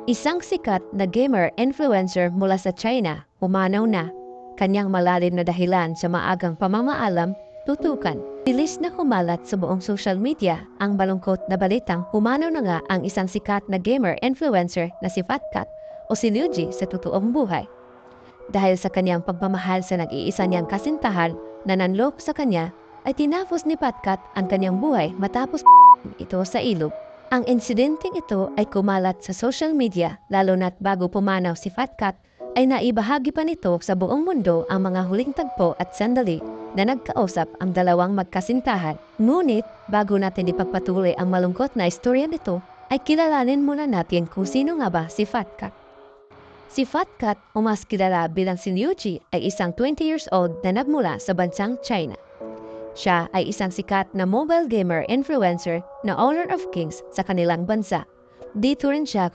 Isang sikat na gamer influencer mula sa China, umanaw na. Kanyang malalim na dahilan sa maagang pamamaalam, tutukan. Bilis na kumalat sa buong social media ang malungkot na balitang umanaw na nga ang isang sikat na gamer influencer na si Fat Cat o si Liu Ji sa totoong buhay. Dahil sa kanyang pagmamahal sa nag-iisa niyang kasintahan na nanloko sa kanya, ay tinapos ni Fat Cat ang kanyang buhay matapos ito sa ilog. Ang insidenteng ito ay kumalat sa social media lalo na't bago pumanaw si Fat Cat ay naibahagi pa nito sa buong mundo ang mga huling tagpo at sandali na nagkausap ang dalawang magkasintahan. Ngunit bago natin ipagpatuloy ang malungkot na istorya nito ay kilalanin muna natin kung sino nga ba si Fat Cat. Si Fat Cat o mas kilala bilang si Liu Ji ay isang 20 years old na nagmula sa bansang China. Siya ay isang sikat na mobile gamer influencer na owner of kings sa kanilang bansa. Dito rin siya